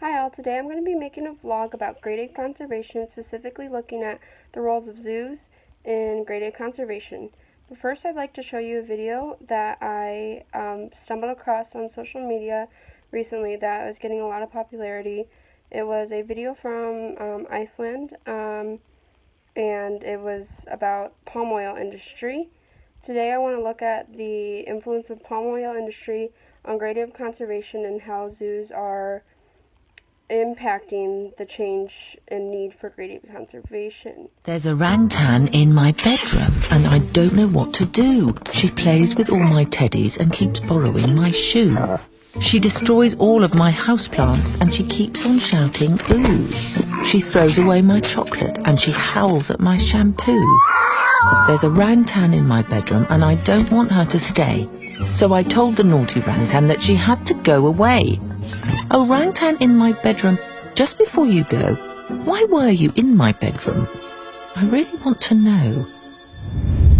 Hi all, today I'm going to be making a vlog about graded conservation, specifically looking at the roles of zoos in graded conservation. But first I'd like to show you a video that I stumbled across on social media recently that was getting a lot of popularity. It was a video from Iceland, and it was about palm oil industry. Today I want to look at the influence of palm oil industry on graded conservation and how zoos are impacting the change in need for graded conservation. There's a orangutan in my bedroom and I don't know what to do. She plays with all my teddies and keeps borrowing my shoe. She destroys all of my houseplants and she keeps on shouting ooh. She throws away my chocolate and she howls at my shampoo. There's a orangutan in my bedroom and I don't want her to stay. So I told the naughty orangutan that she had to go away. Orangutan in my bedroom, just before you go, why were you in my bedroom? I really want to know.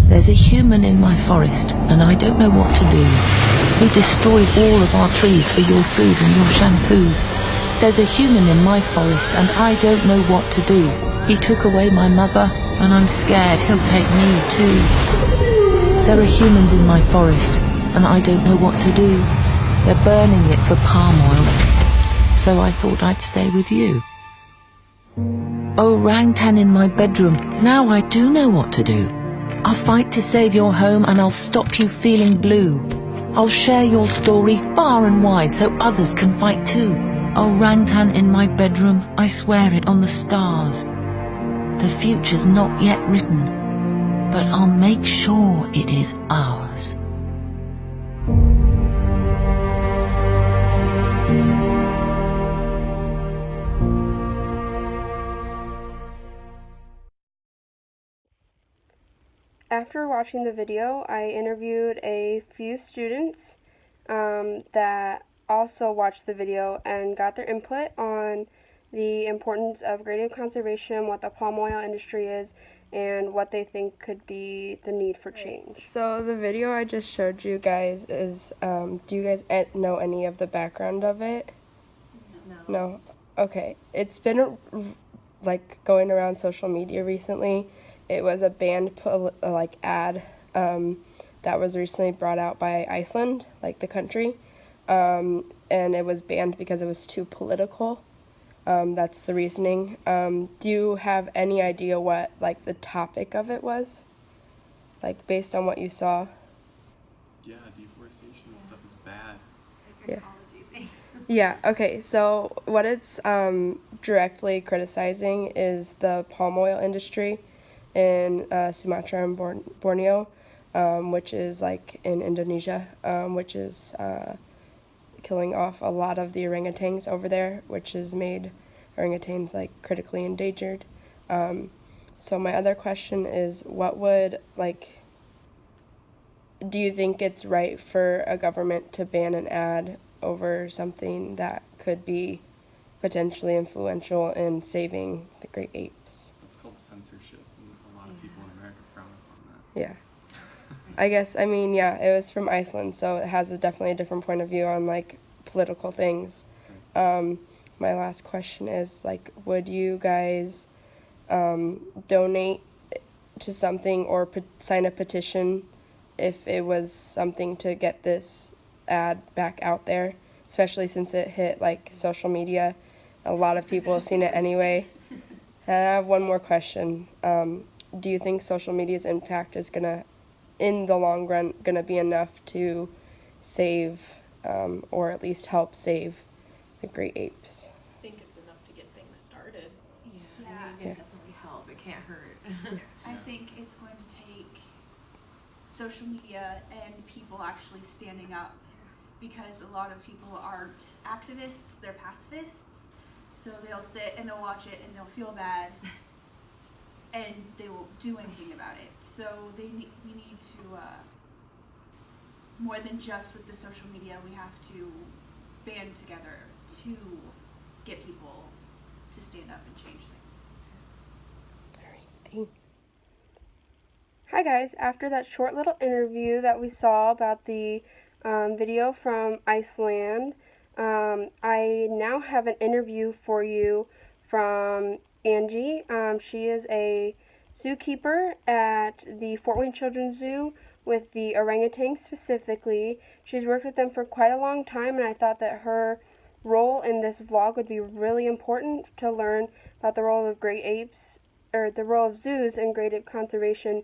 There's a human in my forest and I don't know what to do. He destroyed all of our trees for your food and your shampoo. There's a human in my forest and I don't know what to do. He took away my mother and I'm scared he'll take me too. There are humans in my forest and I don't know what to do. They're burning it for palm oil. So I thought I'd stay with you. Orangutan in my bedroom, now I do know what to do. I'll fight to save your home and I'll stop you feeling blue. I'll share your story far and wide so others can fight too. Orangutan in my bedroom, I swear it on the stars. The future's not yet written, but I'll make sure it is ours. After watching the video, I interviewed a few students that also watched the video and got their input on the importance of graded conservation, what the palm oil industry is, and what they think could be the need for change. So the video I just showed you guys is, do you guys know any of the background of it? No? Okay. It's been going around social media recently. It was a banned ad that was recently brought out by Iceland, the country, and it was banned because it was too political. That's the reasoning. Do you have any idea what the topic of it was, based on what you saw? Yeah, deforestation and stuff is bad. Yeah. Yeah, okay, so what it's directly criticizing is the palm oil industry in Sumatra and Borneo, which is in Indonesia, which is killing off a lot of the orangutans over there, which has made orangutans critically endangered. So my other question is, what would do you think it's right for a government to ban an ad over something that could be potentially influential in saving the great apes? That's called censorship, and a lot of people in America frown upon that. Yeah. I guess, yeah, it was from Iceland, so it has definitely a different point of view on, political things. My last question is, would you guys donate to something or sign a petition if it was something to get this ad back out there, especially since it hit social media? A lot of people have seen it anyway. And I have one more question. Do you think social media's impact is in the long run, gonna be enough to save or at least help save the great apes? I think it's enough to get things started. Yeah, I think it can definitely help. It can't hurt. I think it's going to take social media and people actually standing up, because a lot of people aren't activists, they're pacifists. So they'll sit and they'll watch it and they'll feel bad and they won't do anything about it. So we need to, more than just with the social media, we have to band together to get people to stand up and change things. All right, thanks. Hi guys, after that short little interview that we saw about the video from Iceland, I now have an interview for you from Angie. She is a zookeeper at the Fort Wayne Children's Zoo with the orangutans specifically. She's worked with them for quite a long time, and I thought that her role in this vlog would be really important to learn about the role of great apes, or the role of zoos in great ape conservation,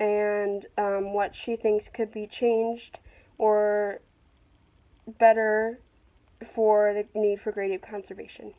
and what she thinks could be changed or better for the need for great ape conservation.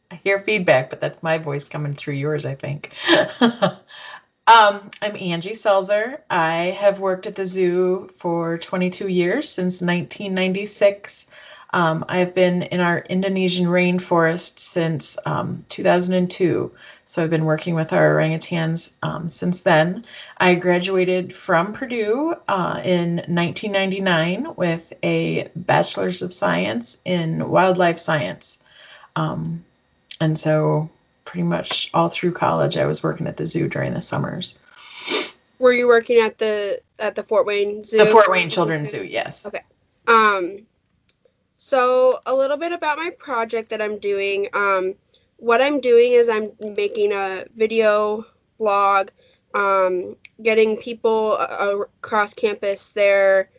I hear feedback, but that's my voice coming through yours, I think. I'm Angie Selzer. I have worked at the zoo for 22 years, since 1996. I have been in our Indonesian rainforest since 2002. So I've been working with our orangutans since then. I graduated from Purdue in 1999 with a Bachelor's of Science in Wildlife Science. And so pretty much all through college, I was working at the zoo during the summers. Were you working at the Fort Wayne Zoo? The Fort Wayne Children's Zoo, yes. Okay. So a little bit about my project that I'm doing. What I'm doing is I'm making a video blog, getting people across campus their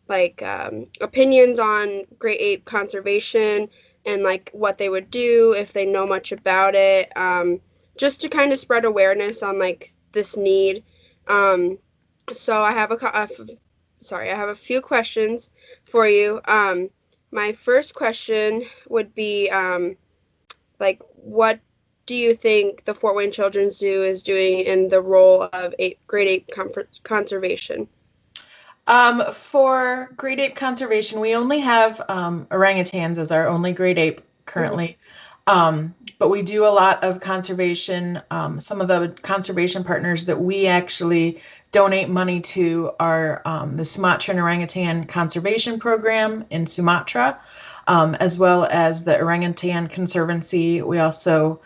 opinions on great ape conservation and what they would do if they know much about it, just to kind of spread awareness on this need. So I have a few questions for you. My first question would be, what do you think the Fort Wayne Children's Zoo is doing in the role of great ape conservation? For great ape conservation, we only have orangutans as our only great ape currently. But we do a lot of conservation. Some of the conservation partners that we actually donate money to are the Sumatran Orangutan Conservation Program in Sumatra, as well as the Orangutan Conservancy. We also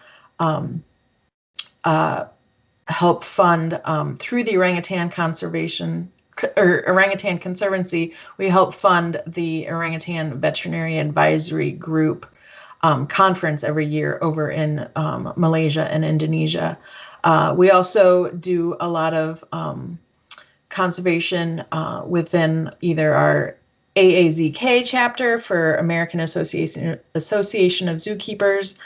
help fund through the Orangutan Conservancy. We help fund the Orangutan Veterinary Advisory Group conference every year over in Malaysia and Indonesia. We also do a lot of conservation within either our AAZK chapter for American Association of Zookeepers,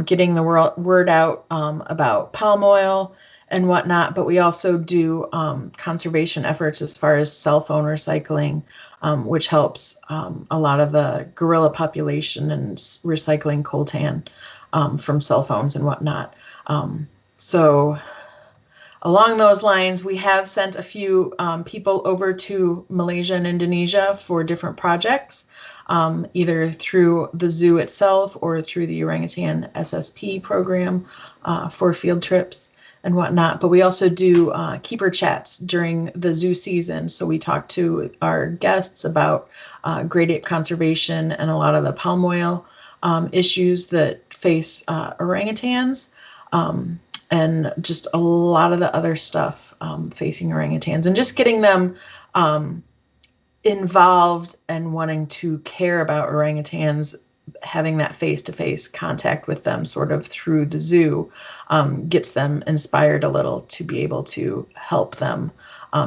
getting the word out about palm oil and whatnot, but we also do conservation efforts as far as cell phone recycling, which helps a lot of the gorilla population and recycling coltan from cell phones and whatnot. So along those lines, we have sent a few people over to Malaysia and Indonesia for different projects, either through the zoo itself or through the Orangutan SSP program for field trips and whatnot. But we also do keeper chats during the zoo season. So we talk to our guests about great ape conservation and a lot of the palm oil issues that face orangutans, and just a lot of the other stuff facing orangutans, and just getting them involved and wanting to care about orangutans, having that face-to-face contact with them sort of through the zoo gets them inspired a little to be able to help them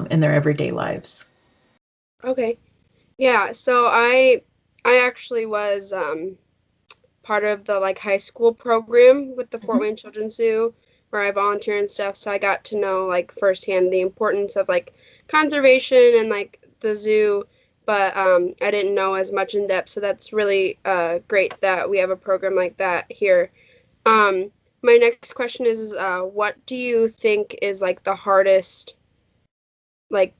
in their everyday lives. Okay. Yeah, so I actually was part of the like high school program with the Fort Mhm. Wayne Children's Zoo where I volunteer and stuff, so I got to know like firsthand the importance of like conservation and like the zoo, but I didn't know as much in depth, so that's really great that we have a program like that here. Um, my next question is what do you think is like the hardest like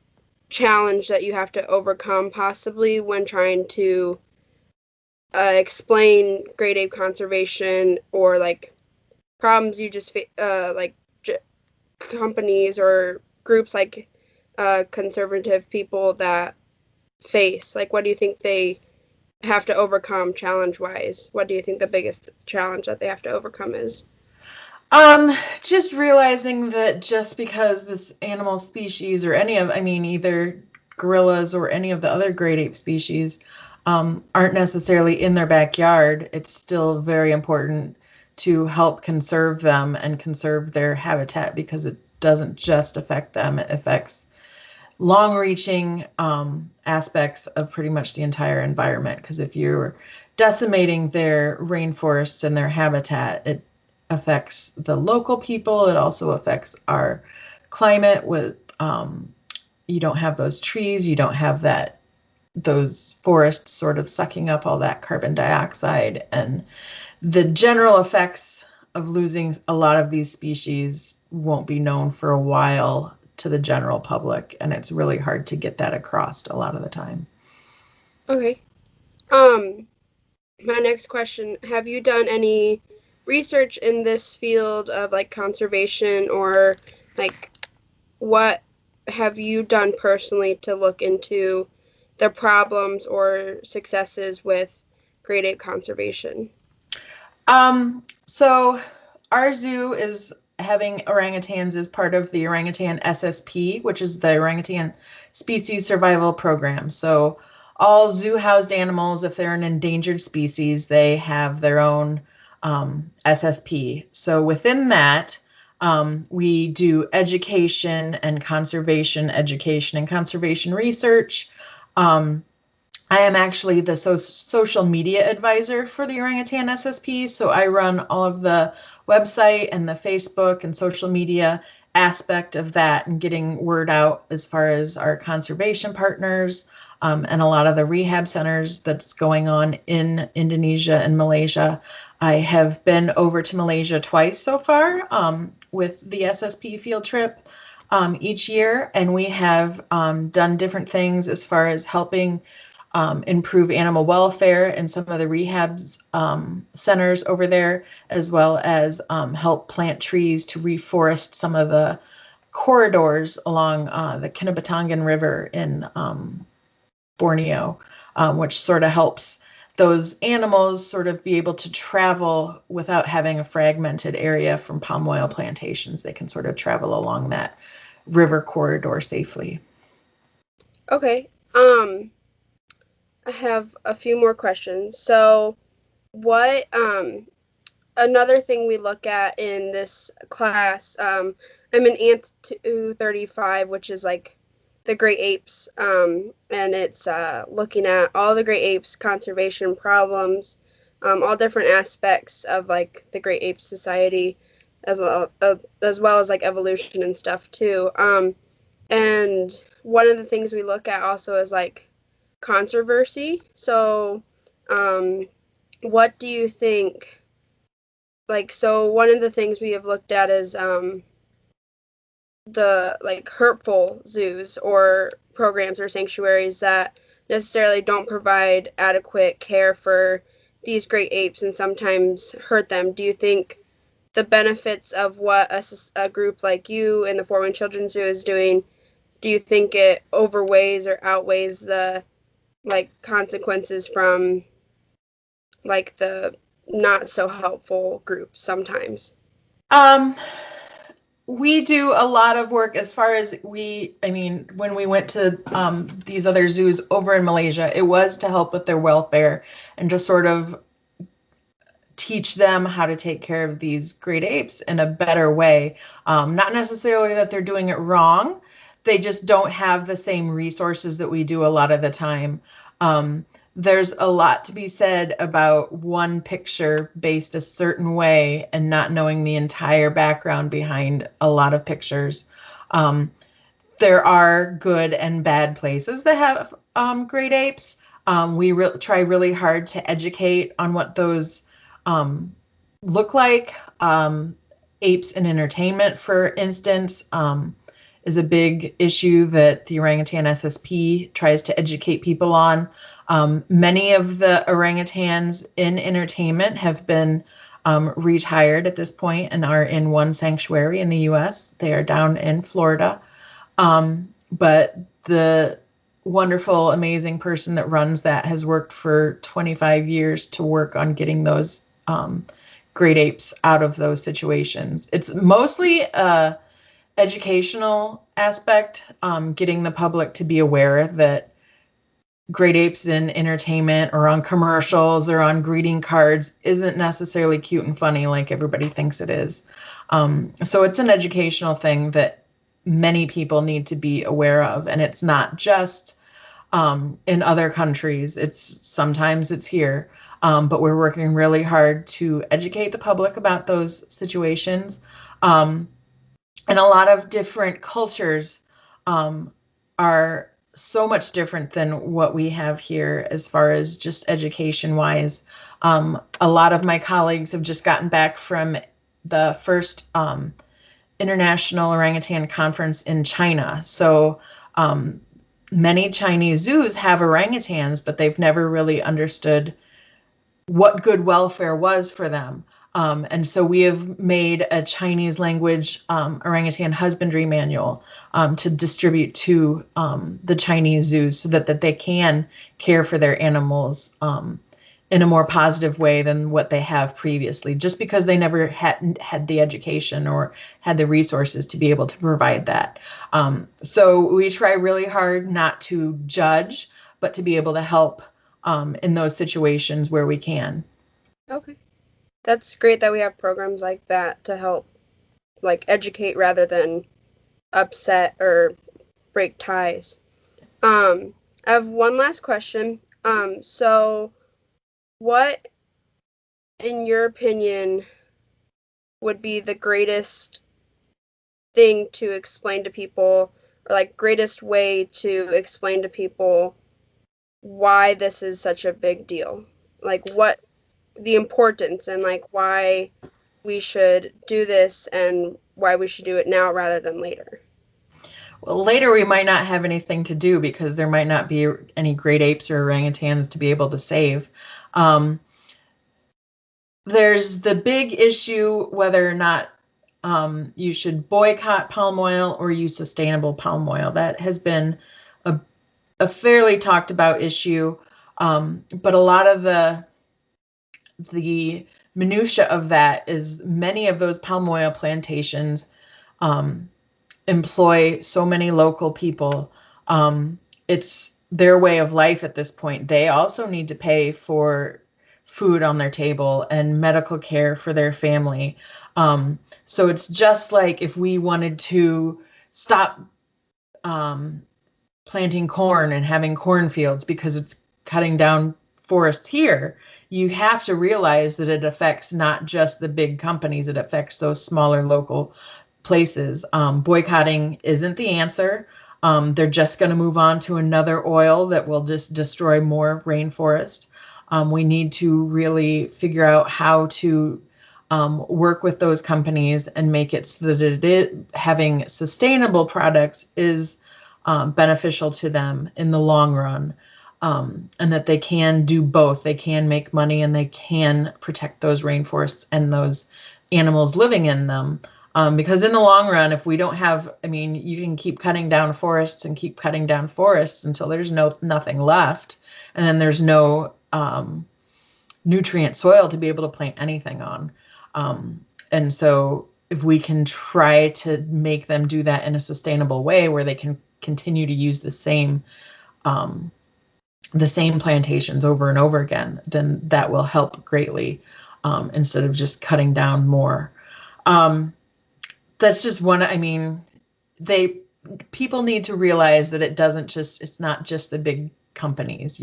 challenge that you have to overcome possibly when trying to explain great ape conservation or like problems you just like companies or groups like conservative people that face? Like, what do you think they have to overcome challenge wise? What do you think the biggest challenge that they have to overcome is? Just realizing that just because this animal species or any of, I mean, either gorillas or any of the other great ape species, aren't necessarily in their backyard, it's still very important to help conserve them and conserve their habitat because it doesn't just affect them, it affects long-reaching aspects of pretty much the entire environment. Because if you're decimating their rainforests and their habitat, it affects the local people. It also affects our climate. With you don't have those trees, you don't have that those forests sort of sucking up all that carbon dioxide, and the general effects of losing a lot of these species won't be known for a while to the general public, and it's really hard to get that across a lot of the time. Okay. Um, my next question, have you done any research in this field of like conservation or like what have you done personally to look into the problems or successes with great ape conservation? So our zoo is having orangutans as part of the orangutan SSP, which is the Orangutan Species Survival Program. So all zoo housed animals, if they're an endangered species, they have their own SSP. So within that, we do education and conservation research. I am actually the social media advisor for the Orangutan SSP, so I run all of the website and the Facebook and social media aspect of that and getting word out as far as our conservation partners and a lot of the rehab centers that's going on in Indonesia and Malaysia. I have been over to Malaysia twice so far with the SSP field trip each year, and we have done different things as far as helping improve animal welfare in some of the rehab centers over there, as well as help plant trees to reforest some of the corridors along the Kinabatangan River in Borneo, which sort of helps those animals sort of be able to travel without having a fragmented area from palm oil plantations. They can sort of travel along that river corridor safely. Okay. I have a few more questions. So, what another thing we look at in this class, I'm in Anth 235, which is like the great apes, and it's looking at all the great apes conservation problems, all different aspects of like the great ape society, as well as like evolution and stuff too. And one of the things we look at also is like controversy. So, um, what do you think? Like, so one of the things we have looked at is the like hurtful zoos or programs or sanctuaries that necessarily don't provide adequate care for these great apes and sometimes hurt them. Do you think the benefits of what a group like you and the Fort Wayne Children's Zoo is doing, do you think it overweighs or outweighs the like consequences from like the not so helpful groups sometimes? Um, we do a lot of work as far as I mean, when we went to these other zoos over in Malaysia, it was to help with their welfare and just sort of teach them how to take care of these great apes in a better way. Not necessarily that they're doing it wrong, they just don't have the same resources that we do a lot of the time. There's a lot to be said about one picture based a certain way and not knowing the entire background behind a lot of pictures. There are good and bad places that have great apes. We try really hard to educate on what those look like. Apes in entertainment, for instance, is a big issue that the Orangutan SSP tries to educate people on. Many of the orangutans in entertainment have been retired at this point and are in one sanctuary in the US. They are down in Florida. But the wonderful, amazing person that runs that has worked for 25 years to work on getting those great apes out of those situations. It's mostly a educational aspect, getting the public to be aware that great apes in entertainment or on commercials or on greeting cards isn't necessarily cute and funny like everybody thinks it is. So it's an educational thing that many people need to be aware of, and it's not just in other countries. Sometimes it's here, but we're working really hard to educate the public about those situations. And a lot of different cultures are so much different than what we have here as far as just education wise. A lot of my colleagues have just gotten back from the first International Orangutan Conference in China. So many Chinese zoos have orangutans, but they've never really understood what good welfare was for them. And so we have made a Chinese language orangutan husbandry manual to distribute to the Chinese zoos so that they can care for their animals in a more positive way than what they have previously, just because they never had the education or had the resources to be able to provide that. So we try really hard not to judge, but to be able to help in those situations where we can. Okay. That's great that we have programs like that to help, like, educate rather than upset or break ties. I have one last question. So what, in your opinion, would be the greatest thing to explain to people, or like greatest way to explain to people why this is such a big deal? Like what the importance and like why we should do this and why we should do it now rather than later. Well, later we might not have anything to do because there might not be any great apes or orangutans to be able to save. There's the big issue whether or not you should boycott palm oil or use sustainable palm oil. That has been a fairly talked about issue, but a lot of the minutia of that is many of those palm oil plantations employ so many local people. It's their way of life at this point. They also need to pay for food on their table and medical care for their family. So it's just like if we wanted to stop planting corn and having cornfields because it's cutting down forests here, you have to realize that it affects not just the big companies, it affects those smaller local places. Boycotting isn't the answer. They're just going to move on to another oil that will just destroy more rainforest. We need to really figure out how to work with those companies and make it so that having sustainable products is beneficial to them in the long run, and that they can do both. They can make money and they can protect those rainforests and those animals living in them. Because in the long run, if we don't have, you can keep cutting down forests and keep cutting down forests until there's nothing left, and then there's no nutrient soil to be able to plant anything on. And so if we can try to make them do that in a sustainable way where they can continue to use the same plantations over and over again, then that will help greatly, instead of just cutting down more. That's just one, people need to realize that it's not just the big companies.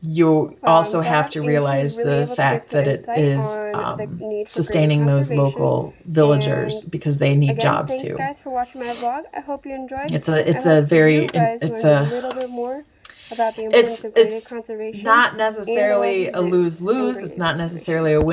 You also have That to Anth realize was really the able to fact give some that it insight is on the need for sustaining greater those conservation. local villagers And because they need again, jobs thanks too. guys for watching my vlog. I hope you enjoyed. It's I hope you guys it's learned a little bit more about the importance of greater it's conservation not and the world's necessarily a zoos and lose-lose. It's greater not conservation. necessarily a win.